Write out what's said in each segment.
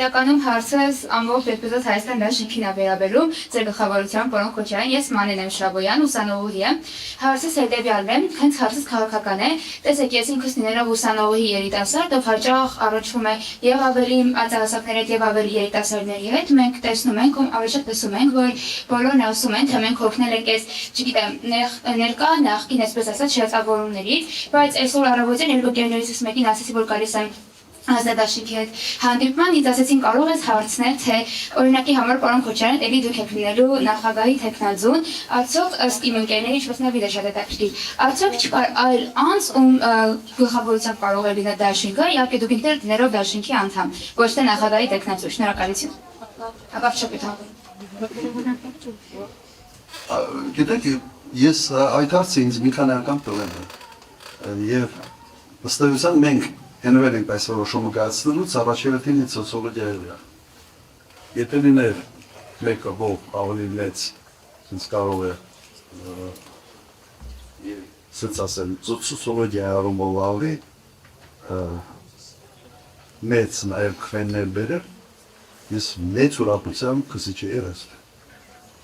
իրականում հարցս ամբողջ դեպքերից Հայաստան դաշինքին է վերաբերում, ձեր գլխավորությամբ Պարոն Քոչարյան, ես Մանեն եմ Շաբոյան, ուսանողուհի եմ։ Հարցս հետևյալն է, հենց հարցս քաղաքական է։ Տեսեք, ես ինքս լինելով ուսանողուհի երիտասարդ, ով հաճախ առնչվում է եւ ավելի ածահասակների հետ եւ ավելի երիտասարդների հետ, մենք տեսնում ենք, ավելի շատ տեսում ենք, որ բոլորն ասում են, թե մենք հոգնել ենք այս, չգիտեմ, ներկա նախկին, այսպես ասած, շրջավորումներից, բայց այսօր առավոտյան երկու գերներիցս մեկին ասեցի, որ գալիս եմ Ազատաշինքի հետ հանդիպման, ինձ ասեցին կարող ես հարցնել, թե օրինակի համար պարոն Քոչարյան, էլի դուք եք լինելու նախագահի թեկնածուն, արդյոք ըստ իմ ընկերների, ինչպես նավիդը շատ հետաքրքիր, արդյոք չկար այլ անձ, ում գլխավորությամբ կարող է լինել դաշինքը, իհարկե դուք ինքներդ լինելով դաշինքի անդամ, ոչ թե նախագահի թեկնածու, շնորհակալություն։ Հապավ շփոթ։ Գիտեք, ես այդ հարցը ինձ մի քանի անգամ տվել եմ եւ ըստ էության մենք Հենվել ենք այս որոշումը կայացնելուց առաջերտին ինձ սոցիոլոգիա է։ Եթե լիներ մեկը ով ավելի մեծ, ինձ կարող է սենց ասել, սոցիոլոգիա առումով ավելի մեծ նաև քվեններ բերել, ես մեծ ուրախությամբ քսիչի երես։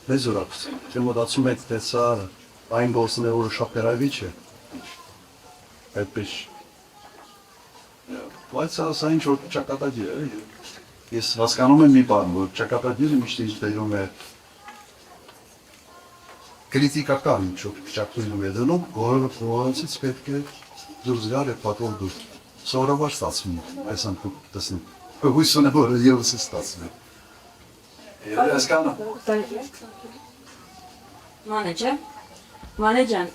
Մեծ ուրախությամբ։ Թե մոտացում եք տեսա այն գործն է, որը շատ հեռավի չէ։ Այդպես Բայց ասա ինչ-որ ճակատագիր է, ես հասկանում եմ մի բան, որ ճակատագիրը միշտ ինչ դերում է կրիտիկական ինչ-որ ճակատագիրում է դնում, որոնցից պետք է դուրս գալ է պատով դուր։ Սովորաբար ստացվում է, այս անգամ տեսնում, հույս ունեմ, որ ևս է ստացվում է։ Հասկանում։ Մանե ջան,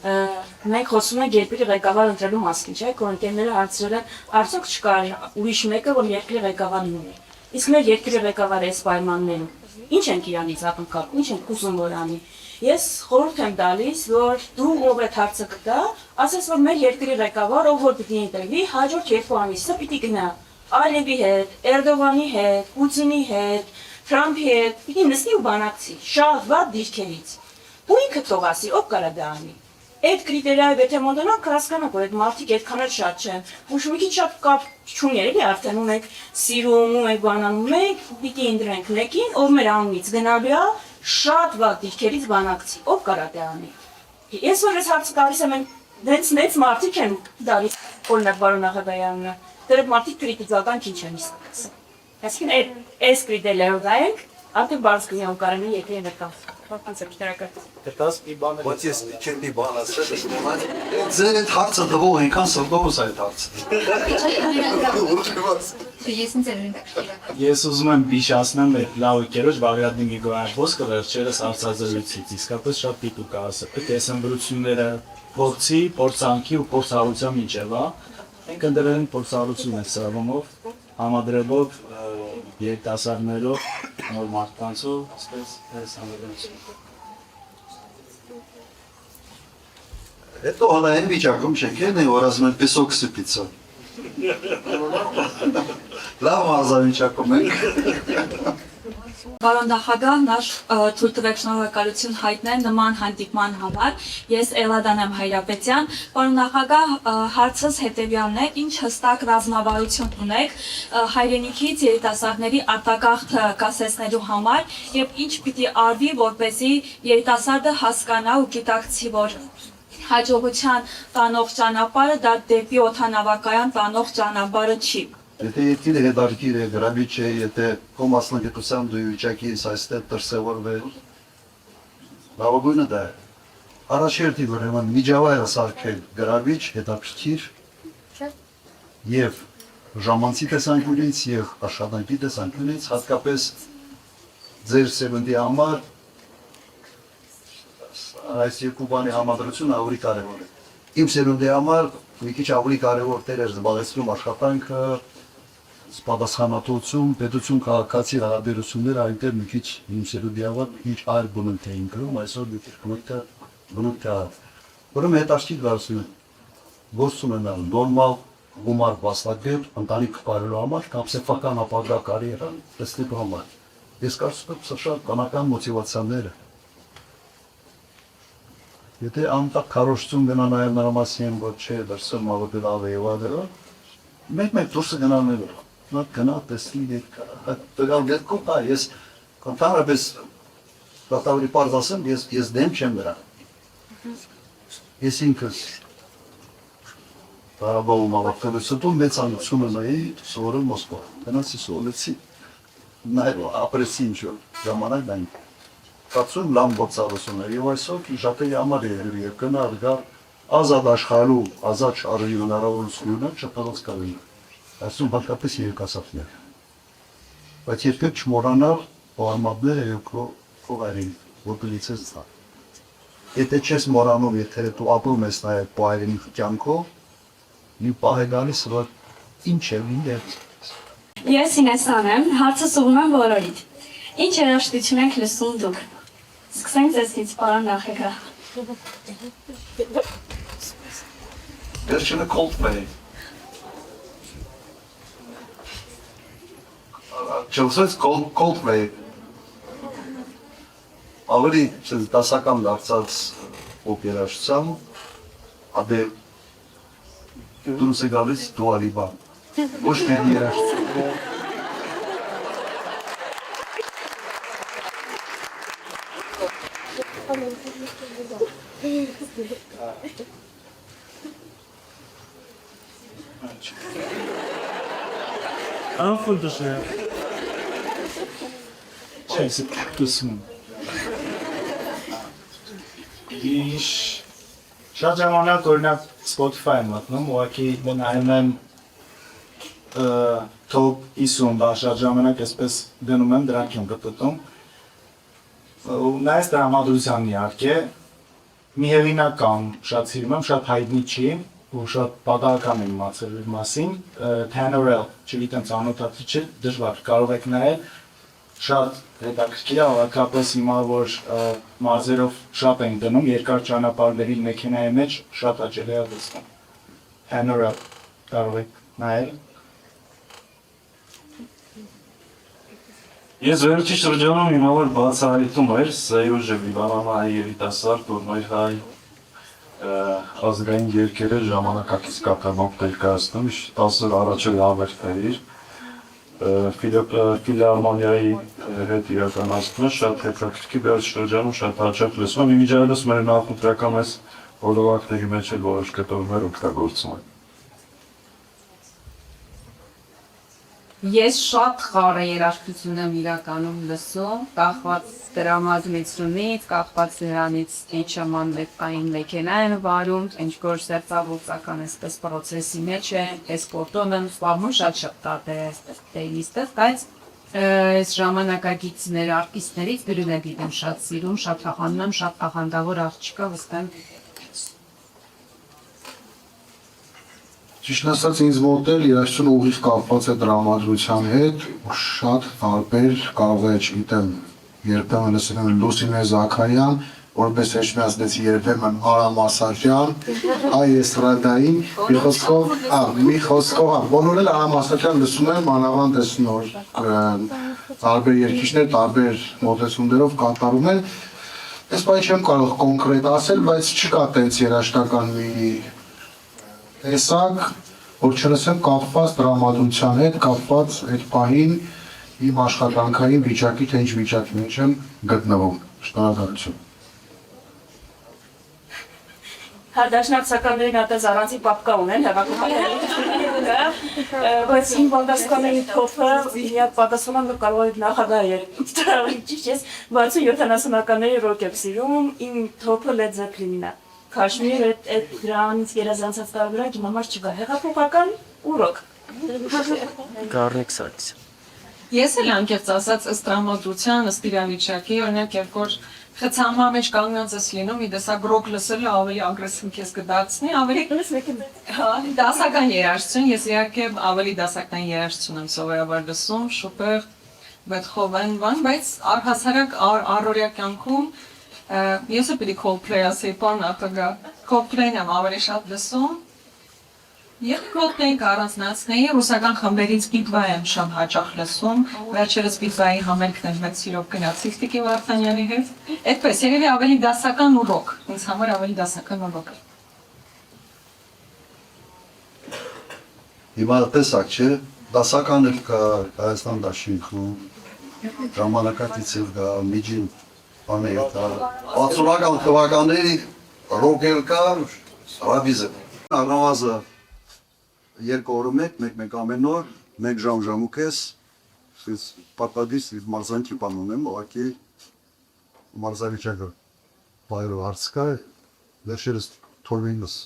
մենք խոսում ենք երկրի ղեկավար ընտրելու մասին, չէ՞, որ ընկերները հարցրել են, արդյոք չկար ուրիշ մեկը, որ երկրի ղեկավարն ունի։ Իսկ մեր երկրի ղեկավարը այս պայմաններում ինչ ենք իրանից ակնկալում, ինչ ենք ուզում որ անի։ Ես խորհուրդ եմ տալիս, որ դու ով այդ հարցը կտա, ասես որ մեր երկրի ղեկավար, ով որ պիտի ընտրվի, հաջորդ 2 ամիսը պիտի գնա Ալիևի հետ, Էրդողանի հետ, Պուտինի հետ, Թրամփի հետ, պիտի նստի ու բանակցի, շատ վատ դիրքերից։ Ու ինքը թող ասի, ով կարա դա անի։ Այդ կրիտերիայով եթե մոտենանք, կհասկանանք, որ այդ մարդիկ այդքան էլ շատ չեն։ Ու մի քիչ շատ կապ չունի, էլի արդեն ունենք սիրում, ունենք բանանում, մենք պիտի ընտրենք մեկին, ով մեր անունից գնալու է շատ վատ դիրքերից բանակցի, ով կարա դա անի։ Ես որ այս հարցը տալիս եմ, հենց մեծ մարդիկ են տալիս, օրինակ բարոն Աղաբայանը, դեռ մարդիկ կրիտիկական քիչ են իսկացել։ Այսինքն այս կրիտերիայով դայենք, արդեն բարձ կնյամ կարանի երկրի ներկայ։ Դες մի բան Բայց ես չեմ մի բան ասել, ձեր այդ հարցը դվող այնքան սրտովս այդ հարցը։ Ես ինձ էլ ընդհանրապես։ Ես ուզում եմ բիշացնեմ այդ լավ եկերոջ Բաղդադի Գիգոյան Ոսկը վերջերս հարցազրույցից, իսկապես շատ դիտուկ է ասել, տեսամբրությունները փորձի, փորձանքի ու փորձառության միջև, մենք ընդրել ենք փորձառություն այս սրամով, համադրելով երիտասարդներով, նոր մարդկանցով, այսպես համադրություն։ Հետո հələ այն վիճակում չենք են, որ ասում են պեսոք սպիցա։ Լավ մարզավիճակում ենք։ Պարոն նախագահ, թույլ տվեք շնորհակալություն հայտնել նման հանդիպման համար։ Ես Էլադան եմ Հայրապետյան։ Պարոն նախագահ, հարցս հետևյալն է, ինչ հստակ ռազմավարություն ունեք հայրենիքից երիտասարդների արտագաղթը կասեցնելու համար եւ ինչ պիտի արվի, որպեսզի երիտասարդը հասկանա ու գիտակցի, որ հաջողության տանող ճանապարհը դա դեպի օդանավակայան տանող ճանապարհը չի։ Եթե երկիրը հետարքիր է, գրավիչ է, եթե քո մասնագիտությամբ դու վիճակի ես այստեղ դրսևորվել, լավագույնը դա է։ Առաջերտի ուրեմն միջավայրը սարքել գրավիչ, հետաքրքիր եւ ժամանցի տեսանկյունից եւ աշխատանքի տեսանկյունից, հատկապես ձեր սերունդի համար այս երկու բանի համադրությունը ավելի կարևոր է։ Իմ սերունդի համար մի քիչ ավելի կարևոր տեղ էր զբաղեցնում աշխատանքը, պատասխանատվություն, պետություն քաղաքացի հարաբերությունները այնտեղ մի քիչ իմ սերունդի համար ինչ այլ բնույթ էին կրում, այսօր մի քիչ բնույթ է։ Ուրեմն հետաքրքիր դարձնում գործ ունենալ նորմալ գումար վաստակել ընտանիք բարելու համար կամ սեփական ապագա կարիերա տեսնելու համար։ Ես կարծում եմ սա շատ բնական մոտիվացիաներ է։ Եթե անտակ քարոշություն գնա նաև նրա մասին, որ չէ, դրսում ավելի լավ է եւ այլն, մեկ դուրս գնալու։ նա գնա տեսնի տղան դեպքում կա, ես ընդհանրապես դատավորի պարզ ասեմ, ես դեմ չեմ դրան։ Ես ինքս Ղարաբաղում ավարտելուց մեծանություն ունեի սովորել Մոսկվա։ Գնացի սովորեցի, նայր ապրեցի ինչ-որ ժամանակ դային։ Կացում լամ գործառություն էր և այսօր շատերի համար և գնալ գալ ազատ աշխարհու, ազատ շարժի հնարավորությունները չփոխած կային։ Այսօր հատկապես երիտասարդներ։ Բայց երբեք չմոռանալ պարմաբները և քո այրին, որ կլիցես ցա։ Եթե չես մոռանում, եթե դու ապրում ես նաև քո այրենի կյանքով, մի պահ է գալիս, որ ինչ է լինել։ Ես Ինեսան եմ, հարցս ուղղում եմ բոլորիդ։ Ինչ երաժշտություն եք լսում դուք։ Սկսենք ձեզնից, պարոն Նախեգահ։ Վերջինը Coldplay։ Չլսեց Coldplay։ Ավելի դասական դարձած պոպ երաժշտության, ապե դուրս է գալիս Dua Lipa։ Ոչ միայն երաժշտություն։ Անխունդը չես կտուսում։ Իշ շատ ժամանակ օրինակ Spotify եմ մտնում, ուղղակի նայում եմ top 50 բա շատ ժամանակ այսպես դնում եմ, դրանք եմ գտտում։ Ու նայես տրամադրության իհարկե, մի հեղինակ կան, շատ սիրում եմ, շատ հայտնի չի, ու շատ պատահական եմ իմացել իր մասին, Tenorel, չգիտեմ ծանոթացի չէ, դժվար, կարող եք նայել, շատ հետաքրքիր է, հատկապես հիմա որ մարզերով շատ են դնում, երկար ճանապարհների մեքենայի մեջ շատ հաճելի է լսվում։ Tenorel, կարող եք նայել։ Ես վերջի շրջանում իմ համար բացահայտում էր Սեյուժը Վիվանանայի երիտասարդ, որ մեր հայ ազգային երկերը ժամանակակից կատարմամբ ներկայացնում, 10 օր առաջ էր հավերթային ֆիլհարմոնիայի հետ իրականացնում, շատ հետաքրքիր վերջ շրջանում շատ հաճախ լսում եմ, իմիջիայլոց մեր նախընտրական այս օրովակների մեջ էլ որոշ կետովներ օգտագործում են։ Ես շատ խառը երաժշտություն եմ իրականում լսում, կախված դրամատուրգիայից, կախված դրանից ինչ մանրեկային մեքենա են վարում, ինչ որ ստեղծագործական այսպես պրոցեսի մեջ է, այս կոտոն եմ զբաղվում շատ տարբեր այսպես պլեյլիստով, բայց այս ժամանակագիծներ արտիստներից դրում եմ շատ սիրում, շատ խախանում եմ, շատ ախանդավոր աղջիկա վստահ Ճիշտ ասած ինձ մոտ էլ երաժշտությունը ուղիղ կապված է տրամադրության հետ, շատ տարբեր կարող է չգիտեմ, երբեմն լսել եմ Լուսինե Զաքարյան, որպես հեշտացնեցի երբեմն Արամ Ասատրյան, հայ էստրադային, մի խոսքով, բոլորը էլ Արամ Ասատրյան լսում են, մանավանդ այս նոր տարբեր երգիչներ, տարբեր մոտեցումներով կատարում են, այս բանը չեմ կարող կոնկրետ ասել, բայց չկա տենց երաժշտական մի տեսակ, որ չլսեմ կապված տրամադրության հետ, կապված այդ պահին իմ աշխատանքային վիճակի, թե ինչ վիճակի մեջ եմ գտնվում, շնորհակալություն։ Հադաշնակցականներին հատած առանցի պապկա ունեն, հեղափոխական բայց իմ պատասխանների թոփը միակ պատասխանը կարող է նախագահ էր, ճիշտ ես 60-70-ականների ռոք եմ սիրում, իմ թոփը Led Zeppelin-ն է։ Քաշմիր այդ դրանից երազանցած տարբերակ իմ համար չկա, հեղափոխական ու ռոք։ Գառնիկ Սարգսյան։ Ես էլ անկեղծ ասած ըստ տրամադրության, ըստ իրավիճակի, օրինակ երբ որ խցանման մեջ կանգնած ես լինում, մի տեսակ ռոք լսելը ավելի ագրեսիվ քեզ կդարձնի, ավելի դասական երաժշտություն, ես իհարկե ավելի դասական երաժշտություն եմ սովորաբար լսում, Շոպեր, Բեթհովեն, բայց առհասարակ առօրյա կյանքում ես էլ պիտի Coldplay ասեի, պարոն նախագահ, Coldplay-ն եմ ավելի շատ լսում, Եվ Coldplay-ն կառանձնացնեի ռուսական խմբերից Big-Bang եմ շատ հաճախ լսում, վերջերս Big-Bang-ի համերգն եմ մեծ սիրով գնացի Տիկի Վարդանյանի հետ, այդպես երևի ավելի դասական ու ռոք, ինձ համար ավելի դասական ու ռոք։ Հիմա տեսակ չէ, դասական էլ կա Հայաստան դաշինքում, ժամանակակից էլ կա, միջին բաներ կա, 60-ական թվականների ռոք էլ կա, ռաբիզը։ Առնվազը 2 օրը մեկ ամեն օր, 1 ժամ ու կես, ես պատադիս մարզանքի բան ունեմ, ուղղակի մարզավիճակը բայրով հարց կա, վերջերս թորվինս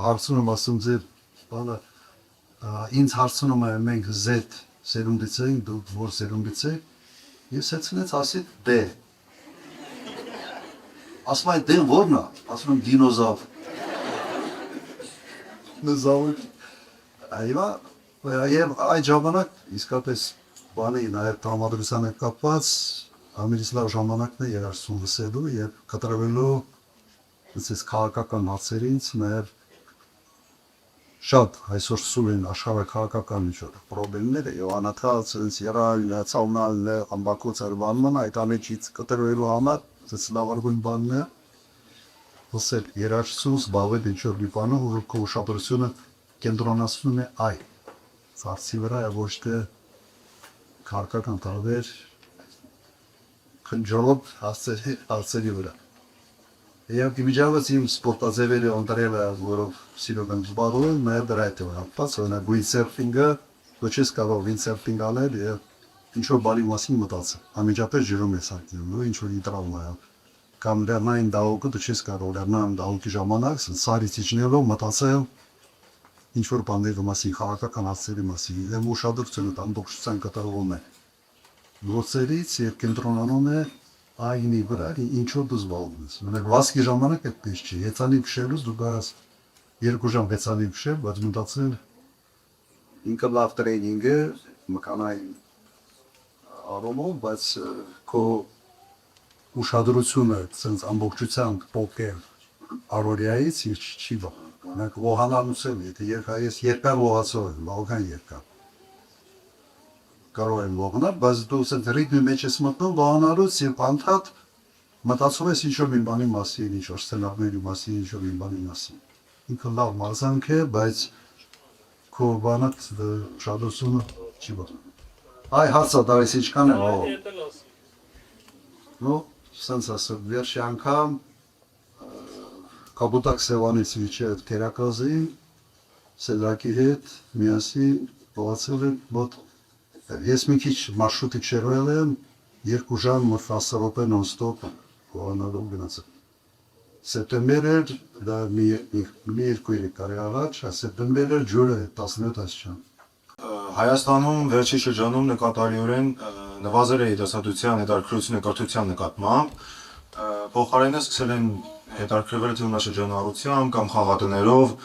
հարցնում ասում ձեր բանը ինձ հարցնում է մենք Z սերունդից ենք, դուք որ սերունդից եք, ես հեցնեց ասի D։ Ասում այն D-ն որն է, ասում եմ դինոզավ։ Նզավը, և այդ ժամանակ իսկապես բանի նաև տրամադրության հետ կապված ամենից լավ ժամանակն է երաժշտություն լսելու և կտրվելու քաղաքական հարցերից նաև շատ այսօր սուրին աշխարհի քաղաքական պրոբլեմները եւ անաթած յերալ ցաունալ ամբակոծար բանման այդ ամենից կտրվելու համար ցած լավագույն բանն է ոսել երաժշտություն զբաղվել ինչ-որ մի բանով որ քո ուշադրությունը կենտրոնացնում է այ ծառցի վրա ոչ թե քաղաքական տարբեր քնջորոտ հասցերի վրա Եվ դիմիջավաց իմ սպորտաձևերը ընտրել է, որով սիրով եմ զբաղվում, նաև դրա հետ է հապված, օրինակ windsurfing-ը, դու չես կարող windsurfing անել եւ ինչ-որ բանի մասին մտածել։ Անմիջապես ջրում ես ակտիվում, ու ինչ-որ տրավմա է։ Կամ լեռնային դահուկը դու չես կարող լեռնային դահուկի ժամանակ սարից իջնելով մտածել ինչ-որ բաների մասին, քաղաքական հարցերի մասին, եւ ուշադրությունը ամբողջությամբ կատարվում է։ Գործերից եւ կենտրոնանում է այնի վրա ինչ-որ դու զբաղվում ես։ Մենակ վազքի ժամանակ այդպես չի։ Հեծանիվ քշելուց դու կարաս 2 ժամ հեծանիվ քշել, բայց մտածել ինքը լավ տրեյնինգ է, մկանային առումով, բայց քո ուշադրությունը ցենց ամբողջությամբ փոկել առօրյայից չի բա։ Մենակ ողանալուց է, եթե ես երկար ողացող եմ, բավական երկար։ Կարող եմ ողնալ, բայց դու ասես ռիթմի մեջ ես մտնում ողանալուց եւ անդադ մտածում ես ինչ-որ մի բանի մասին, ինչ-որ սցենարների մասին, ինչ-որ մի բանի մասին։ Ինքը լավ մարզանք է, բայց քո բանը շատությունը չի բա։ Այ հարցը դարից ինչքան է ո։ Ну, սենց ասել, վերջի անգամ Կապուտակ Սևանից իջել Տերակազի Սեդրակի հետ միասին ողացել եմ մոտ Ես մի քիչ մարշրուտի չերվել եմ 2 ժամ մոտ 10 րոպե նոն-ստոպ ողանալով գնացել։ Սեպտեմբեր էր, դա մի 2 տարի առաջ, սեպտեմբեր էր ջուրը 17 աստիճան։ Հայաստանում վերջի շրջանում նկատառիորեն նվազել է երիտասարդության հետաքրքրությունը կրթության նկատմամբ, փոխարենը սկսել են հետաքրքրվել թվնաշրջանառությամբ կամ խաղատներով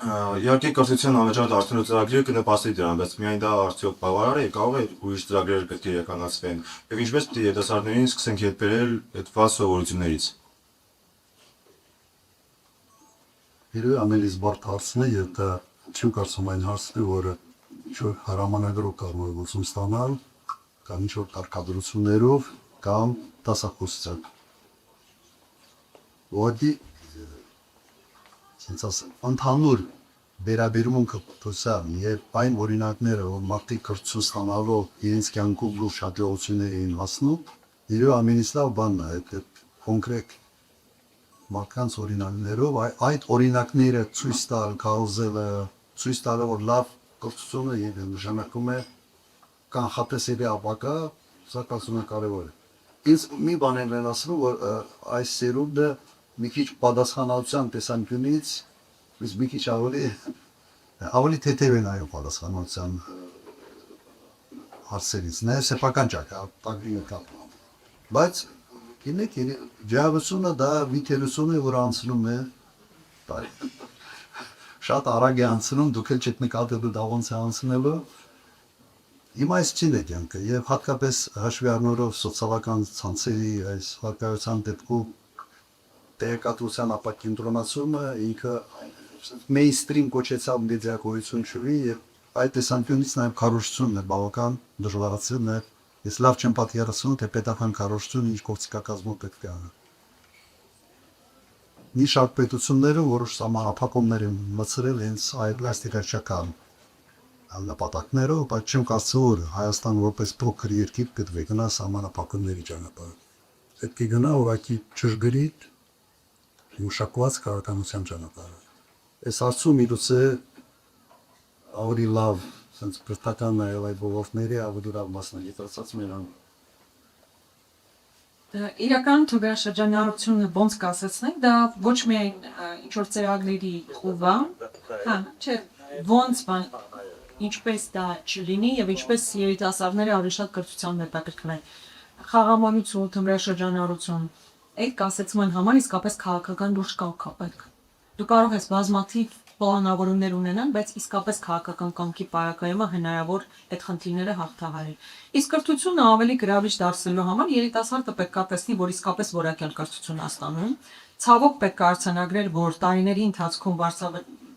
Իհարկե կրթության անվճար դարձնելու ծրագրերը կնպաստի դրան, բայց միայն դա արդյոք բավարար է, կարող է ուրիշ ծրագրեր պետք է իրականացվեն, եւ ինչպես պետք է երիտասարդներին սկսենք հետ բերել այդ վատ սովորություններից։ Իրոք ամենից բարդ հարցն է, եւ դա չու կարծում այն հարցն է, որը ինչ-որ հրամանագրով կարող է ուսում ստանալ, կամ ինչ-որ կարգադրություններով, կամ դասախոսությամբ։ Որի ընդհանուր վերաբերմունքը դասան եւ այն օրինակները, որ մարդիկ կրթություն ստանալով իրենց կյանքում լուրջ հաջողություններ էին հասնում, իրոք ամենից լավ բանն է այդ կոնկրետ մարդկանց օրինակներով այդ օրինակները ցույց տալ, կարողելը, ցույց տալը որ լավ կրթությունը եւ նշանակում է կանխատեսելի ապագա, սա կարծում եմ կարեւոր է։ Ինձ մի բան եմ ասում, որ այս սերունդը մի քիչ պատասխանատվության տեսանկյունից մի քիչ ավելի թեթև են այո պատասխանատվության հարցերից, նաև սեփական ճակատագրի նկատմամբ։ Բայց գիտեք, ջահավությունը դա մի թերություն է, որ անցնում է շատ արագ է անցնում, դուք էլ չեք նկատելու դա ոնց է անցնելու։ Հիմա այս չին է կյանքը եւ հատկապես հաշվի առնելով սոցիալական ցանցերի այս վարկայության դեպքում տեղեկատվության ապակենտրոնացումը ինքը mainstream կոչեցավ մեդիա գոյություն եւ այդ տեսանկյունից նաեւ քարոզությունն է բավական դժվարացել է ես լավ չեմ պատկերացնում թե պետական քարոզությունը ինչ կողքիկակազմով պետք է անի մի շարք պետությունները որոշ սահմանափակումներ են մցրել հենց այդ լաստիկաչական նպատակներով, բայց չեմ կարծում, որ Հայաստան որպես փոքր երկիր պետք է գնա սահմանափակումների ճանապարհը։ Պետք է գնա ուղղակի ճշգրիտ մշակված քաղաքականության ճանապարհը։ Այս հարցում իդուսե ավելի լավ, sense քրթական նայել այդ բողոքների ավելի լավ մասնագիտացած մենան։ Իրական թվերաշրջանառությունը ոնց կասեցնենք, դա ոչ միայն ինչ որ ծրագրերի ուղղա, հա, չէ, ոնց բան, ինչպես դա չլինի եւ ինչպես երիտասարդները ավելի շատ կրթության հետաքրքրեն։ Խաղամոլություն, թվերաշրջանառություն, այդ կասեցման համար իսկապես քաղաքական լուրջ կամք է պետք։ Դու կարող ես բազմաթիվ պլանավորումներ ունենալ, բայց իսկապես քաղաքական կամքի պարագայումը հնարավոր այդ խնդիրները հաղթահարել։ Իսկ կրթությունը ավելի գրավիչ դարձնելու համար երիտասարդը պետք է տեսնի, որ իսկապես որակյալ կրթություն է ստանում։ Ցավոք պետք է արձանագրել, որ տարիների ընթացքում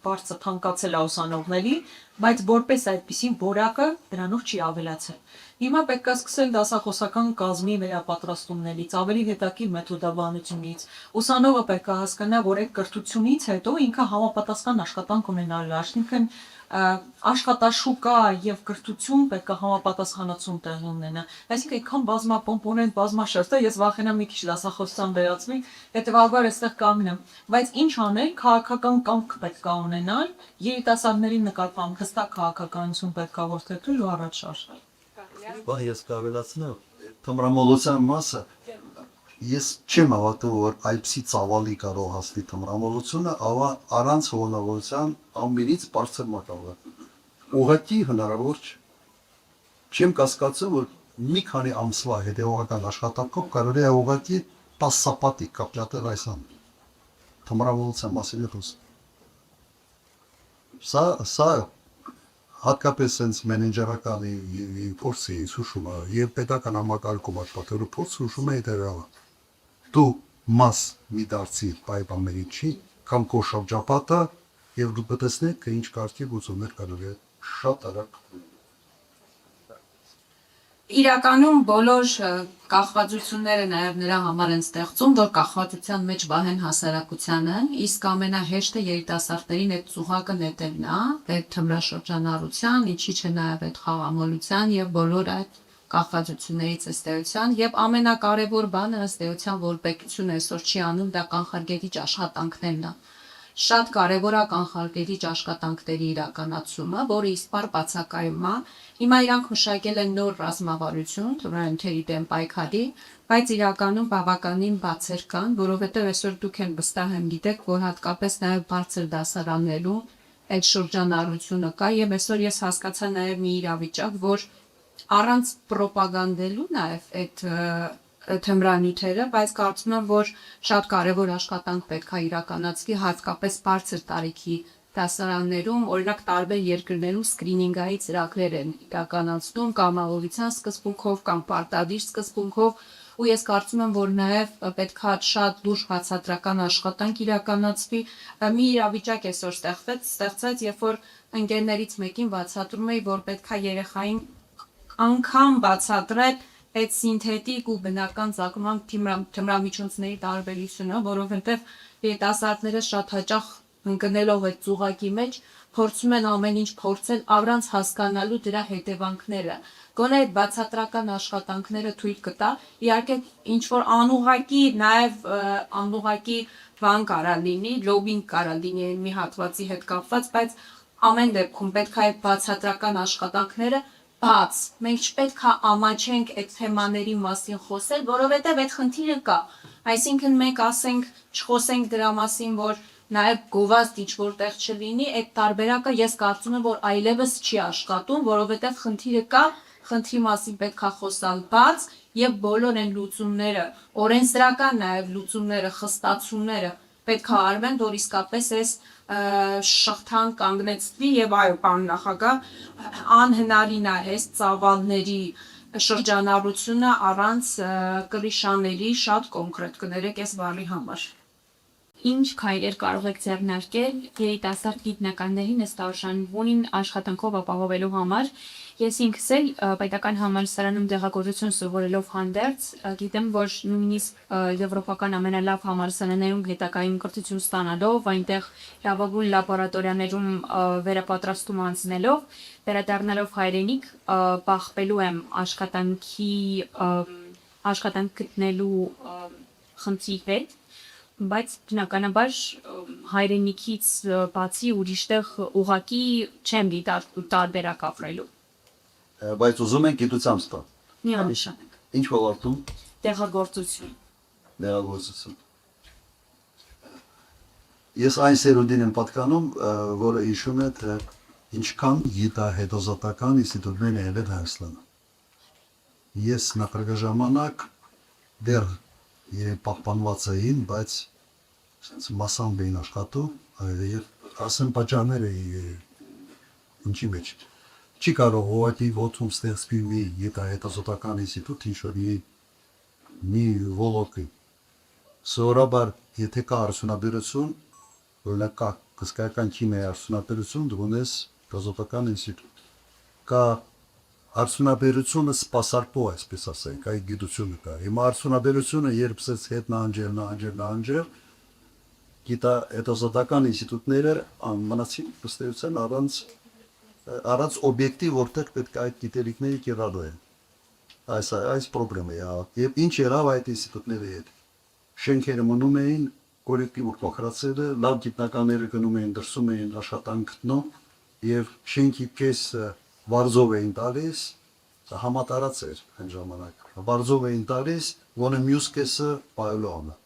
բարձր թանկացել է ուսանողների, բայց որպես այդպիսին որակը դրանով չի ավելացել։ Հիմա պետք է սկսել դասախոսական կազմի վերապատրաստումներից, ավելի հետաքրքիր մեթոդաբանությունից։ Ուսանողը պետք է հասկանա, որ այդ կրթությունից հետո ինքը համապատասխան աշխատանք ունենալու է, այսինքն աշխատաշուկա եւ կրթություն պետք է համապատասխանացում տեղի ունենա։ Այսինքն այդքան բազմակոմպոնենտ, բազմաշերտը ես վախենամ մի քիչ դասախոսության վերածվի, հետեւաբար այստեղ կանգնեմ։ Բայց ինչ անել, քաղաքական կամք պետք է ունենալ, երիտասարդների նկատմամբ հստակ քաղաքականություն պետք է որդեգրել ու առաջ շարժել։ Բա ես կավելացնեմ, թմրամոլության մասը ես չեմ հավատում, որ այդպիսի ծավալի կարող հասնի թմրամոլությունը, առանց հովանավորության ամբիրից բարձր մակավը։ Ուղղակի հնարավոր չէ։ Չեմ կասկածում, որ մի քանի ամսվա հետևողական աշխատանքով կարող է ուղղակի 10 սապատի կապլատել այս ամ։ Թմրամոլության մասին խոս։ Սա հատկապես sense մենեջերականի փորձի հուշումը եւ պետական համակարգում աշխատելու փորձը հուշում է հետեւյալը։ Դու մաս մի դարձի պայմանների չի կամ քո շրջապատը եւ դու կտեսնես, թե ինչ կարգի գուցումներ կարող է շատ արագ։ Իրականում բոլոր կախվածությունները նաև նրա համար են ստեղծում, որ կախվածության մեջ բահեն հասարակությանը, իսկ ամենահեշտը երիտասարդներին այդ ծուղակը նետելն է, այդ թմրաշրջանառության, ինչի չէ նաև այդ խաղամոլության եւ բոլոր այդ կախվածություններից ըստ էության, եւ ամենակարևոր բանը ըստ էության, որ պետությունը այսօր չի անում, դա կանխարգելիչ աշխատանքներն է։ Շատ կարևոր է կանխարգելիչ աշխատանքների իրականացումը, որը իսպար բացակայում է։ Հիմա իրանք մշակել են նոր ռազմավարություն, թմրանյութերի դեմ պայքարի, բայց իրականում բավականին բացեր կան, որովհետև այսօր դուք են վստահ եմ գիտեք, որ հատկապես նաև բարձր դասարաններում այդ շրջանառությունը կա, եւ այսօր ես հասկացա նաև մի իրավիճակ, որ առանց պրոպագանդելու նաև այդ թմրանյութերը, բայց կարծում եմ, որ շատ կարևոր աշխատանք պետք է իրականացվի հատկապես բարձր տարիքի դասարաններում, օրինակ տարբեր երկրներում սկրինինգային ծրագրեր են իրականացնում կամ աղովության սկզբունքով կամ պարտադիր սկզբունքով, ու ես կարծում եմ, որ նաև պետք է շատ լուրջ բացատրական աշխատանք իրականացվի։ Մի իրավիճակ այսօր ստեղծեց, երբ որ ընկերներից մեկին բացատրում էի, որ պետք է երեխային անգամ բացատրել այդ սինթետիկ ու բնական ծագման թմրամիջոցների տարբերությունը, որովհետև երիտասարդները շատ հաճախ ընկնելով այդ ծուղակի մեջ փորձում են ամեն ինչ փորձել առանց հասկանալու դրա հետևանքները։ Գոնե այդ բացատրական աշխատանքները թույլ կտա, իհարկե ինչ որ անուղղակի նաև անուղղակի բան կարա լինի, լոբինգ կարա լինի մի հատվածի հետ կապված, բայց ամեն դեպքում պետք է այդ բացատրական աշխատանքները բաց, մենք չպետք է ամաչենք այդ թեմաների մասին խոսել, որովհետև այդ խնդիրը կա։ Այսինքն մենք ասենք, չխոսենք դրա մասին, որ նաև գովազդ ինչ-որ տեղ չլինի, այդ տարբերակը ես կարծում եմ, որ այլևս չի աշխատում, որովհետև խնդիրը կա, խնդրի մասին պետք է խոսալ բաց եւ բոլոր այն լուծումները, օրենսդրական նաև լուծումները, խստացումները պետք է արվեն, որ իսկապես այս շղթան կանգնեցվի եւ այո, պարոն նախագահ, անհնարին է այս ծավալների շրջանառությունը առանց կրիշաների շատ կոնկրետ կներեք այս բառի համար։ ինչ քայլեր կարող եք ձեռնարկել երիտասարդ գիտնականներին ըստ արժանունին աշխատանքով ապահովելու համար։ Ես ինքս էլ պետական համալսարանում դեղագործություն սովորելով հանդերձ գիտեմ, որ նույնիսկ եվրոպական ամենալավ համալսարաններում գիտակային կրթություն ստանալով, այնտեղ լավագույն լաբորատորիաներում վերապատրաստում անցնելով, վերադառնալով հայրենիք, բախվելու եմ աշխատանք գտնելու խնդրի հետ, բայց բնականաբար հայրենիքից բացի ուրիշտեղ ուղղակի չեմ դիտարկում տարբերակ ապրելու։ Բայց ուզում են գիտությամբ ստան։ Միանշանակ։ Ինչ ոլորտում։ Տեղագործություն։ Դեղագործություն։ Ես այն սերունդին եմ պատկանում, որը հիշում է, թե ինչքան գիտահետազոտական ինստիտուտներ են եղել Հայաստանում։ Ես նախորդ ժամանակ դեռ պահպանված էին, բայց մասամբ էին աշխատում եւ ասեմ պատճառները ինչի մեջ չի կարող ուղղակի ոտում ստեղծվի մի գիտահետազոտական ինստիտուտ ինչ-որ մի ոլորտի սովորաբար եթե կա արդյունաբերություն օրինակ կա հսկայական քիմիայի արդյունաբերություն դու ունես հետազոտական ինստիտուտ կա արդյունաբերությունը սպասարկող, այսպես ասենք, այդ գիտությունը կա։ Հիմա արդյունաբերությունը երբ սենց հետ նահանջել, գիտահետազոտական ինստիտուտները մնացին ըստեյության առանց օբյեկտի, որտեղ պետք է այդ գիտելիքները կիրառվելու են։ Այս պրոբլեմը է, եւ ինչ եղավ այդ ինստիտուտների հետ։ Շենքերը մնում էին, կոլեկտիվ փոխրացել, լավ գիտնականները գնում էին, դրսում էին աշխատանք գտնում, եւ շենքի կեսը վարձով էին տալիս, համատարած էր այն ժամանակ, վարձով էին տալիս, ոնը մյուս կեսը պայելու ամը։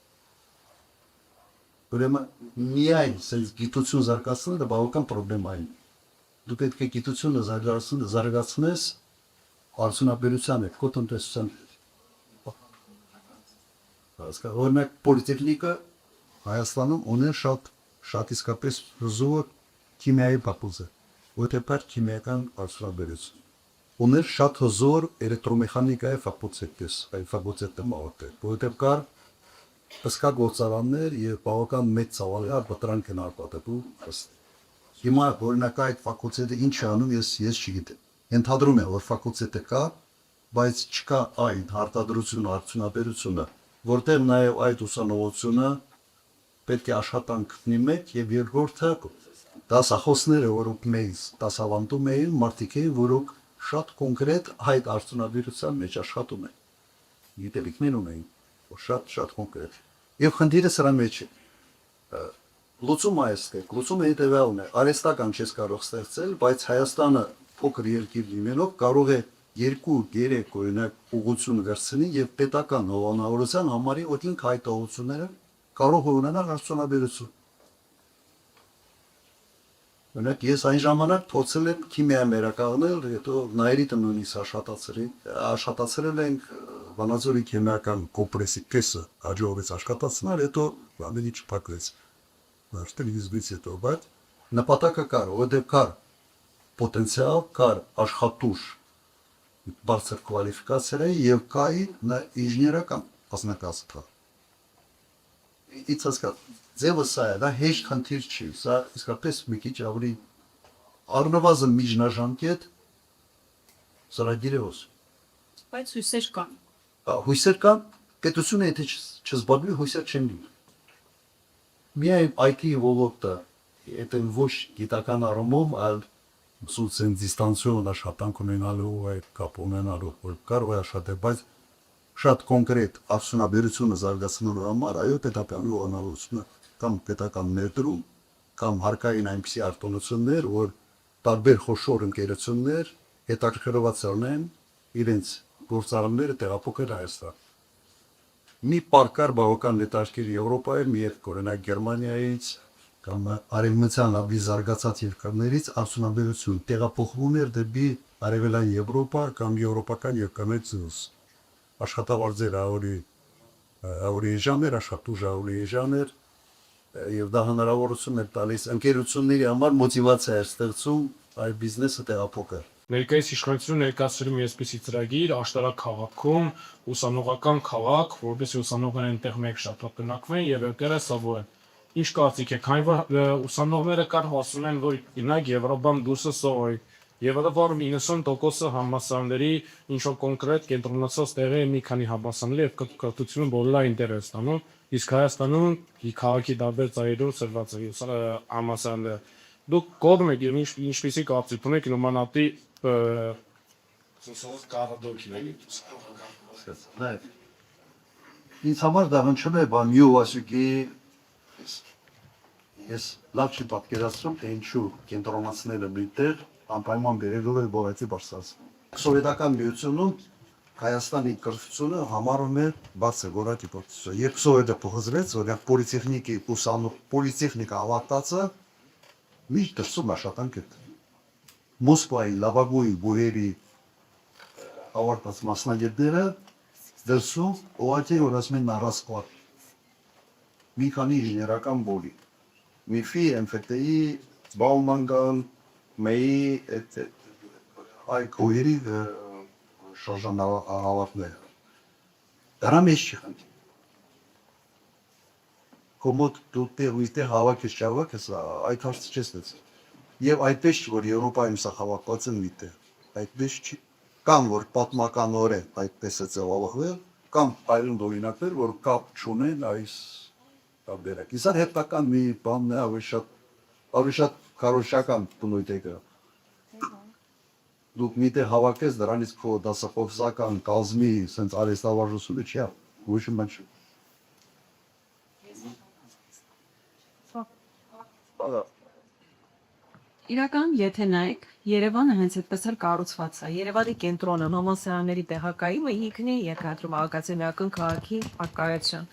Ուրեմն միայն սենց գիտություն զարգացնելը բավական պրոբլեմա է։ Դու պետք է գիտությունը զարգացնես արդյունաբերության հետ, քո տնտեսության հետ։ Օրինակ պոլիտեխնիկը Հայաստանում ունեն շատ իսկապես հզոր քիմիայի փակուղի, որտեղ քիմիական արդյունաբերություն ուներ շատ հզոր էլեկտրոմեխանիկայի ֆակուլտետը մաղթել, որտեղ կար հսկա գործարաններ եւ բավական մեծ ծավալի բտրանք են արտադրում։ Հիմա օրինակ այդ ֆակուլտետը ինչ է անում, ես չգիտեմ։ Ենթադրում եմ, որ ֆակուլտետը կա, բայց չկա այն արտադրությունը, արդյունաբերությունը, որտեղ նաեւ այդ ուսանողությունը պետք է աշխատանք գտնի մեկ եւ երկրորդը դասախոսները, որոնք մեզ դասավանդում էին, մարդիկ էին, որոնք շատ կոնկրետ այդ արդյունաբերության մեջ աշխատում են։ Գիտելիքներ ունեն, շատ կոնկրետ։ Եվ խնդիրը սրա մեջ է։ Լուծումը այստեղ, լուծումը հետևյալն է, արհեստական չես կարող ստեղծել, բայց Հայաստանը փոքր երկիր լինելով կարող է 2-3 օրինակ ուղղություն վերցնի եւ պետական հովանավորության համարի օդինք այդ ուղղությունները կարող է ունենալ արդյունաբերություն։ Օրինակ ես այն ժամանակ փորձել եմ քիմիա մերակաղնել, հետո նայրիտը նույնիսկ աշխատացրել ենք Վանաձորի քիմիական կոմպրեսի կեսը հաջողվեց աշխատացնել, հետո ամեն ինչ փակվեց։ Այստեղ իզբից հետո, բայց նպատակը կար, որտեղ կար պոտենցիալ, կար աշխատուժ, բարձր կվալիֆիկացիայի եւ կային ինժեներական մասնակցություն։ Իցասկա ձևը սա է, դա հեշտ խնդիր չի, սա իսկապես մի քիչ ավելի առնվազն միջնաժամկետ ծրագիր է ոս։ Բայց հույսեր կան։ Հույսեր կան, պետությունը եթե չզբաղվի, հույսեր չեն լինի։ Միայն IT ոլորտը, եթե ոչ գիտական առումով, այլ սուցեն դիստանցիոն աշխատանք ունենալու այդ կապ ունենալու, որ կարող է աշխատել, բայց շատ կոնկրետ արդյունաբերությունը զարգացնելու համար այո պետական ուղղությունները կամ պետական ներդրում կամ հարկային այնպիսի արտոնություններ, որ տարբեր խոշոր ընկերություններ հետաքրքրված լինեն իրենց գործարանները տեղափոխել Հայաստան։ Մի պարկար բավական հետաքրքիր Եվրոպայում, երբ օրինակ Գերմանիայից կամ արևմտյան ավելի զարգացած երկրներից արդյունաբերություն տեղափոխվում էր դեպի արևելյան Եվրոպա կամ եվրոպական երկրներից աշխատավարձեր ավելի էժան էր, աշխատուժ ավելի էժան էր եւ դա հնարավորություն է տալիս ընկերությունների համար մոտիվացիա է ստեղծում այդ բիզնեսը տեղափոխել։ Ներկայիս իշխանությունը ներկայացրել է այսպիսի ծրագիր աշտարակ քաղաքում, ուսանողական քաղաք, որովհետեւ ուսանողները այնտեղ մեկ շաբաթ բնակվեն եւ եկել սովորեն։ Ինչ կարծիք եք, քանի որ ուսանողները կար ասում են, որ ինակ Եվրոպան դուրսը սովորի։ Եվրոպայում 90% համալսարանների ինչ-որ կոնկրետ կենտրոնացած տեղի մի քանի համալսարանների եւ կրթությունը բոլորը ինտերես տանում, իսկ Հայաստանում քաղաքի տարբեր ծայրերով ծրված է համալսարանները։ Դուք կողմ եք եւ ինչպեսի կարծիք ունեք նմանատի սոցիալ կարադոկի։ Նայեք, ինձ համար դա հնչում է բան յուասուկի ես լավ չի պատկերացնում, թե ինչու կենտրոնացնելը միտեղ անպայման բերելու է բողեցի բարձրաց։ Սովետական միությունում Հայաստանի կրթությունը համարում է բաց է գորակի պրոցեսը։ Երբ Սովետը փոխվեց, օրինակ պոլիտեխնիկա ավարտածը միշտ դրսում աշխատանք է։ Մոսկվայի լավագույն բուհերի ավարտած մասնագետները դրսում ուղղակի որ ասում են առասկվար։ Մի քանի ինժեներական բոլի։ Միֆի, MFT-ի, Բաումանգան, Մեի, այ կոյերի շարժան ավարտները։ Դրա մեջ չխնդի։ Կոմոդ դու տեղ հավաքես չավաքես, այդ հարցը չես լեցել։ Եվ այդպես չի, որ Եվրոպայում սա հավաքված են մի տեղ, այդպես չի։ Կամ որ պատմականորեն այդպես է ձևավորվել, կամ այլն օրինակներ, որ կապ չունեն այս տարբերակ։ Իսա հետական մի բանն է, ավելի շատ քարոշչական բնույթ է կա։ Դուք մի տեղ հավաքես, դրանից քո դասախոսական կազմի սենց արհեստավարժությունը չի, ոչ մի բան չի։ Իրական, եթե նայեք, Երևանը հենց այդպես էլ կառուցված է։ Երևանի կենտրոնը, համալսարանների տեղակայումը ինքն է երկրում ակադեմիական քաղաքի արկայություն։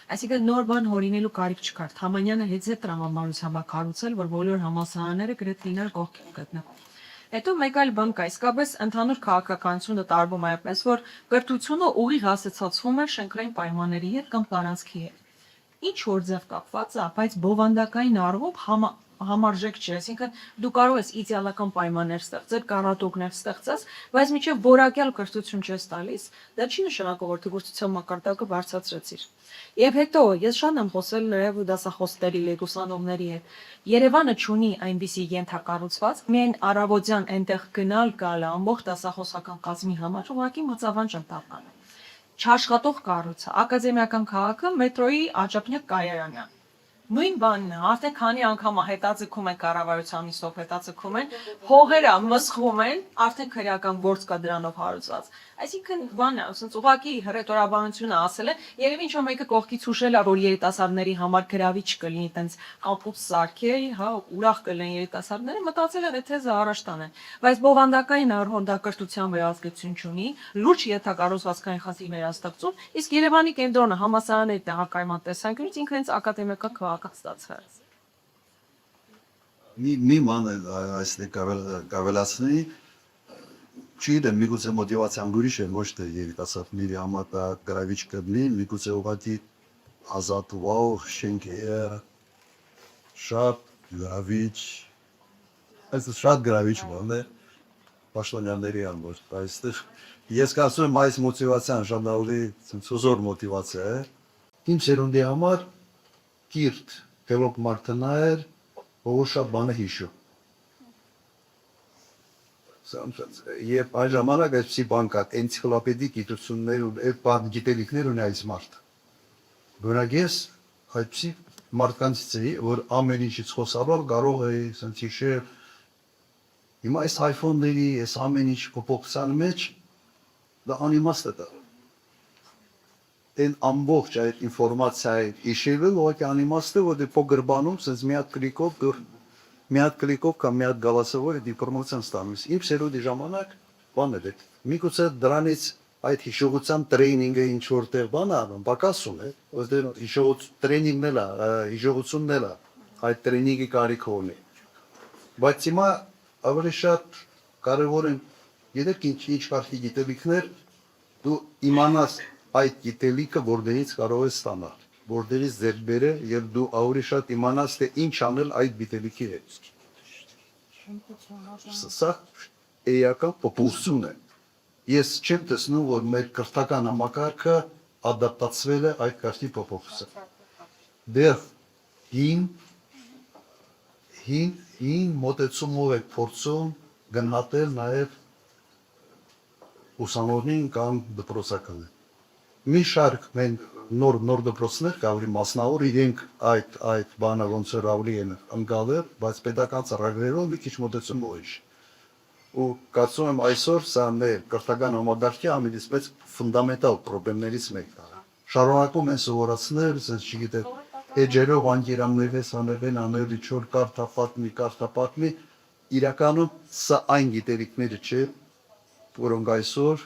Այսինքն նոր բան հորինելու կարիք չկար։ Թամանյանը հեծե տրամաբանությամբ կառուցել, որ բոլոր համալսարանները գրեթե իրար կողքին գտնեն։ Հետո մեկ այլ բան կա, իսկապես ընդհանուր քաղաքականությունը տարվում է այնպես, որ կրթությունը ուղիղ հասցածվում է շենքային պայմանների հետ կամ տարածքի հետ։ Ինչ որ ձև կապված է, բայց բովանդակային առումով համարժեք չէ, այսինքն դու կարող ես իդեալական պայմաններ ստեղծել, կարատոկներ ստեղծես, բայց մինչև որակյալ կրթություն չես տալիս, դա չի նշանակում, որ դպրոցության մակարդակը բարձրացրեցիր։ Եվ հետո ես շատ եմ խոսել նաև դասախոսների հետ, ուսանողների հետ։ Երևանը չունի այնպիսի ենթակառուցված, միայն առավոտյան այնտեղ գնալ գալը ամբողջ դասախոսական կազմի համար ուղղակի մծավանջ ընտանան։ Չաշխատող կառույց է, ակադեմիական քաղաքը մետրոյի աջափնյակ կայարանն է։ Նույն բանն է, արդեն քանի անգամ հետաձգում են կառավարության նիստով հետաձգում են, հողերը մսխում են, արդեն քրեական գործ կա դրանով հարուցված։ Այսինքն բանը, ասենց ուղղակի հռետորաբանությունը ասել է, երևի ինչ-որ մեկը կողքից հուշել է, որ երիտասարդների համար գրավիչ կլինի, տենց կամպուս սարքել, հա, ուրախ կլինեն երիտասարդները, մտածել են, թե զա առաջ տանեն։ Բայց բովանդակային առումով դա կրթության վերահսկողություն չունի, լուրջ ենթակառուցվածքային խնդիր վերաստեղծում, իսկ Երևանի կենտրոնը համալսարանների տեղակայման տեսանկյունից ինքը հենց ակադեմիական քաղաք ստացած։ Մի ման այստեղ կավելացնի, չի դեմ միգուցե մոտիվացիան ուրիշ է, ոչ թե երիտասարդների համար դա գրավիչ կլինի, միգուցե ուղղակի ազատվող շենքերը շատ գրավիչ, այս շատ գրավիչ բան է պաշտոնյաների համար, այստեղ ես կարծում եմ այս մոտիվացիան շատ ավելի հզոր մոտիվացիա է, իմ սերունդի համար կիրթ, դեպոք մարդնայր, որ շատ բան է հիշում։ Եվ այն ժամանակ այսպիսի բան կա, էնցիկլոպեդիկ գիտություններ ու բան գիտելիքներ ունի այս մարդը։ Որակ ես այսպիսի մարդկանցից էի, որ ամեն ինչից խոսալով կարող էի սենց հիշել։ Հիմա այս iPhone-ների, այս ամեն ինչ փոփոխության մեջ դա անիմաստ է դա։ Այն ամբողջ այդ ինֆորմացիայի հիշելը ուղղակի անիմաստ է, որ դե փոքր բանում սենց մի հատ կլիկով կամ մի հատ գալասովով այդ ինֆորմացիան ստանում ես։ Իմ սերունդի ժամանակ բան է դե։ Միգուցե դրանից այդ հիշողության տրեյնինգը ինչ որտեղ բան անում, պակասում է, ըստ տրեյնինգն էլ է, հիշողությունն էլ է, այդ տրեյնինգի կարիք ունի։ Բայց հիմա ավելի շատ կարևոր են, գիտեք ինչ կարքի գիտելիքներ, դու իմանաս այդ գիտելիքը որտեղից կարող ես ստանալ, որտեղից ձեռք բերել եւ դու ավելի շատ իմանաս թե ինչ անել այդ գիտելիքի հետ։ Սա էական փոփոխություն է։ Ես չեմ տեսնում, որ մեր կրթական համակարգը ադապտացվել է այդ կարգի փոփոխությանը։ Դեռ հին մոտեցումով եք փորձում գնահատել նաև ուսանողին կամ դպրոցականին։ Մի շարք մենք նոր դպրոցներ կա, որի մասնավոր իրենք այդ բանը ոնց որ ավելի են ընկալել, բայց պետական ծրագրերով մի քիչ մոտեցում ուրիշ։ Ու կարծում եմ այսօր սա մեր կրթական համակարգի ամենից մեծ ֆունդամենտալ խնդիրներից մեկն է։ Շարունակում են սովորացնել, ասես չգիտեմ, էջերով անկերաններես անել անել իջոր կարտապատմի, իրականում սա այն գիտելիքները չէ, որոնք այսօր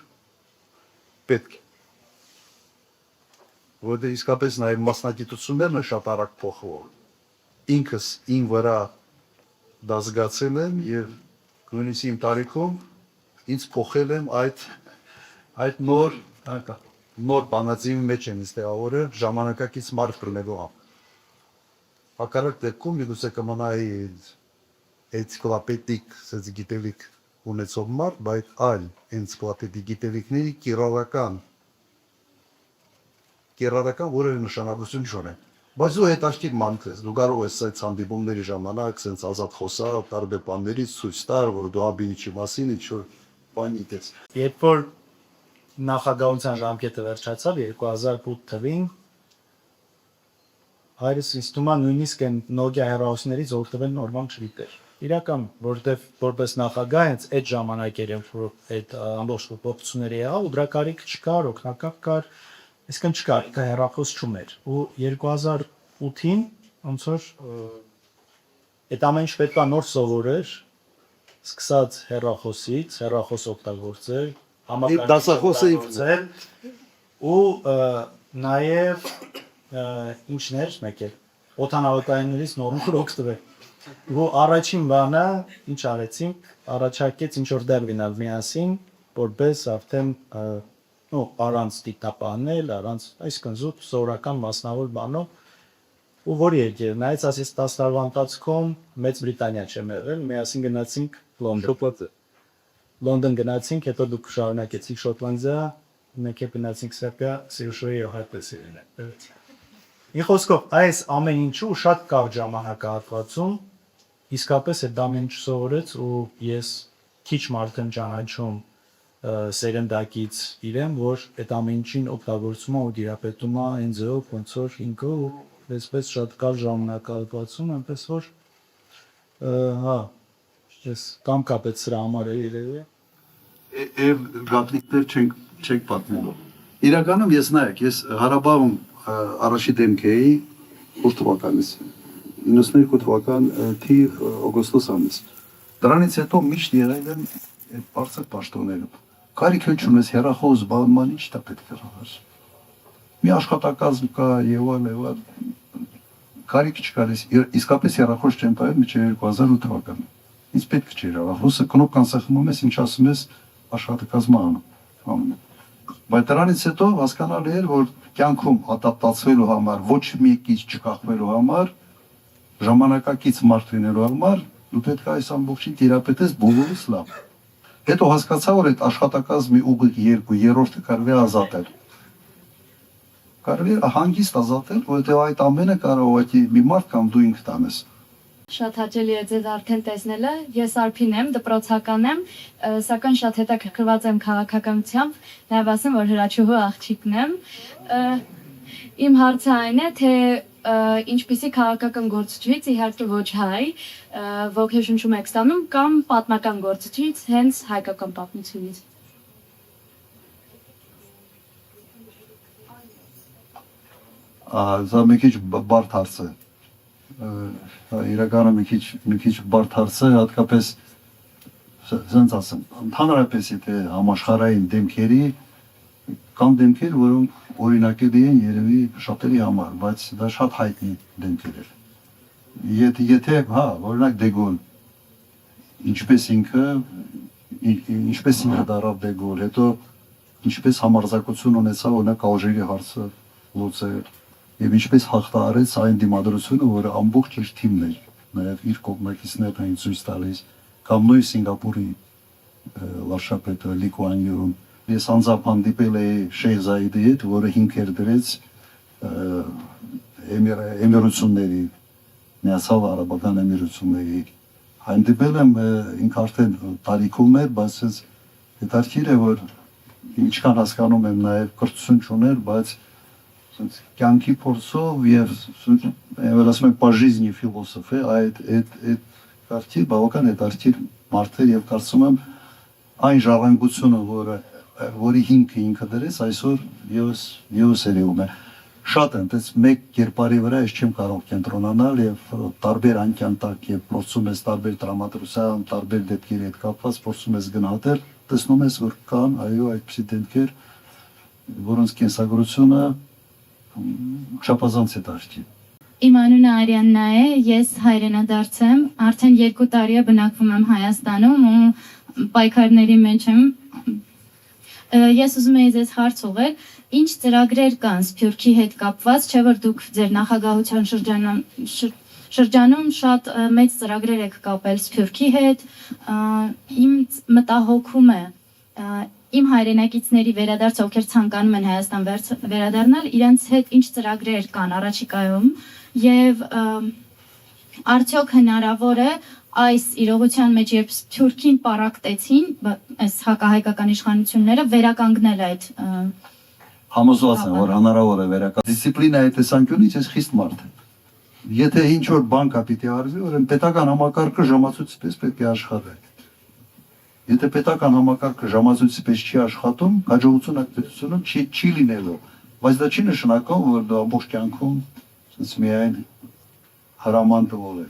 պետք է։ Որտեղ իսկապես նաև մասնագիտություններն է շատ արագ փոխվում։ Ինքս իմ վրա դա զգացել եմ եւ նույնիսկ իմ տարիքում ինձ փոխել եմ այդ նոր բանածի մեջ եմ ստեղավորել ժամանակակից մարդ կրնելու համար։ Հակառակ դեպքում միգուցե կմնայի էնցիկլոպեդիկ գիտելիք ունեցող մարդ, բայց այլ էնցիկլոպեդիկ գիտելիքների կիրառական որևէ նշանակություն չունեն։ Բայց դու հետաքրքիր մանկ ես, դու կարող ես այդ հանդիպումների ժամանակ sense ազատ խոսալ, տարբեր բաներից ցույց տալ, որ դու աբինիչի մասին ինչ-որ բան գիտես։ Երբ որ նախագահության ժամկետը վերջացավ 2008 թվին, հայրս ինձ թվում է նույնիսկ այն Nokia հեռախոսներից օգտվել նորմալ չգիտեր։ Իրական, որտեվ որպես նախագահ հենց այդ ժամանակերին, որ այդ ամբողջ փոփոխությունները եղավ, ու դրա կարիք չկար, օգնակար կար, այսինքն չկար, դա հեռախոս չուներ։ Ու 2008-ին ոնց որ այդ ամեն ինչ պետք է նոր սովորեր, սկսած հեռախոսից, հեռախոս օգտագործել, դասախոսը ու նաև ինչներ մեկ է օդանավակայաններից նորմալ օգտվել։ Ու առաջին բանը ինչ արեցինք, առաջարկեց ինչ որ դեր գնալ միասին, որպես արդեն առանց դիտապանել, առանց այսինքն զուտ սովորական մասնավոր բանով ու որ եկել, նայած ասես 10 տարվա ընթացքում Մեծ Բրիտանիա չեմ եղել, միասին գնացինք Լոնդոն գնացինք, հետո դուք շարունակեցիք Շոտլանդիա, մենք գնացինք Սերբիա, Սիրուշոյի հայտես իրեն։ Մի խոսքով, այս ամեն ինչու շատ կարճ ժամանակահատվածում իսկապես այդ ամեն ինչ սովորեց ու ես քիչ մարդ եմ ճանաչում սերնդակից իրեն, որ այդ ամեն ինչին օգտագործում է ու դիապետում է այն ձևով, ոնց որ ինքը ու այսպես շատ կարճ ժամանակահատվածում, այնպես որ ես կամ կապեց սրա համար երևի։ Եվ գաղտնիքներ չենք պատմելու։ Իրականում ես նայեք, ես Հարաբաղում առաջի դեմք էի 8 թվականից, 92 թվական թիվ օգոստոս ամիս։ Դրանից հետո միշտ եղել եմ այդ բարձր պաշտոններում։ Կարիք չունես հեռախոս բանման ինչ դա պետք է հաղաս։ Մի աշխատակազմ կա եւ այլ, կարիք չկար, իսկապես հեռախոս չեմ տվել մինչև 2008 թվականը։ Ինձ պետք չէր հեռախոսը, կնոպկան սեղմում ես, ինչ ասում ես աշխատակազմը անում։ Բայց դրանից հետո հասկանալի էր, որ կյանքում ադապտացվելու համար, ոչ մեկից չկախվելու համար, ժամանակակից մարդ լինելու համար, դու պետք է այս ամբողջին տիրապետես բոլորից լավ։ Հետո հասկացա, որ այդ աշխատակազմի ուղիղ 2/3-ը կարելի է ազատել։ Կարելի է հանգիստ ազատել, որովհետև այդ ամենը կարող է մի մարդ կամ դու ինքդ անես։ Շատ հաճելի է ձեզ արդեն տեսնելը։ Ես Արփին եմ, դպրոցական եմ, սակայն շատ հետաքրքրված եմ քաղաքականությամբ, նաև ասեմ, որ հրաչուհու աղջիկն եմ։ Իմ հարցը այն է, թե ինչպիսի քաղաքական գործչից, իհարկե ոչ հայ, ոգեշնչում եք ստանում կամ պատմական գործչից, հենց հայկական պատմությունից։ Դա մի քիչ բարդ հարց է։ Իրականում մի քիչ բարդ հարց է, հատկապես ասենց ասեմ, ընդհանրապես եթե համաշխարհային դեմքերի կան դեմքեր, որոնք օրինակելի են երևի շատերի համար, բայց դա շատ հայտնի դեմքեր են։ Եթե, օրինակ Դեգոլ, ինչպես ինքը դարավ Դեգոլ, հետո ինչպես համարձակություն ունեցավ օրինակ Ալժիրի հարցը լուծել, եւ ինչպես հաղթահարեց այն դիմադրությունը, որը ամբողջ իր թիմն էր, նաեւ իր կողմնակիցներն էին ցույց տալիս, կամ նույն Սինգապուրի վարչապետը Լի Կուան Յուն։ Ես անձամբ հանդիպել էի Շեյխ Զայեդի հետ, որը հիմքեր դրեց էմիրությունների Միացյալ Արաբական Էմիրությունների։ Հանդիպել եմ ինք արդեն տարիքում էր, բայց ես հետաքրքիր է, որ ինչքան հասկանում եմ նաև կրթություն չուներ, բայց կյանքի փորձով եւ ասում եմ по жизни ֆիլոսոֆ է, այդ կարծի բավական հետաքրքիր մարդեր եւ կարծում եմ այն ժառանգությունը, որի հիմքը ինքը դրեց, այսօր եւս երևում է։ Շատ են, դες մեկ կերպարի վրա ես չեմ կարող կենտրոնանալ եւ տարբեր անկյանտակ եւ փորձում ես տարբեր դրամատուրգիան, տարբեր դեպքերի հետ կապված փորձում ես գնահատել, տեսնում ես որ կան այո այդպիսի դեպքեր, որոնց կենսագրությունը չափազանց է դարձի։ Իմ անունը Արիաննա է, ես հայրենադարձ եմ, արդեն 2 տարի է բնակվում եմ Հայաստանում ու պայքարների մեջ եմ։ Ես ուզում եի ձեզ հարց ուղղել, ինչ ծրագրեր կան Սփյուռքի հետ կապված, չէ՞ որ դուք ձեր նախագահության շրջանում շատ մեծ ծրագրեր եք կապել Սփյուռքի հետ, իմ մտահոգում է իմ հայրենակիցների վերադարձ, ովքեր ցանկանում են Հայաստան վերադառնալ, իրենց հետ ինչ ծրագրեր կան առաջիկայում եւ արդյոք հնարավոր է այս իրողության մեջ, երբ Սփյուռքին պարակտեցին, այս հակահայկական իշխանությունները վերականգնել այդ Համոզված եմ, որ հնարավոր է վերականգնել։ Դիսցիպլինայի տեսանկյունից ես խիստ մարդ եմ։ Եթե ինչ որ բան կա պիտի արվի, ուրեմն պետական համակարգը ժամացույցի պես պետք է աշխատի։ Եթե պետական համակարգը ժամացույցի պես չի աշխատում, հաջողություն այդ պետությունում չի լինելու, բայց դա չի նշանակում, որ դա ամբողջ կյանքում ասես միայն հրաման տվող է։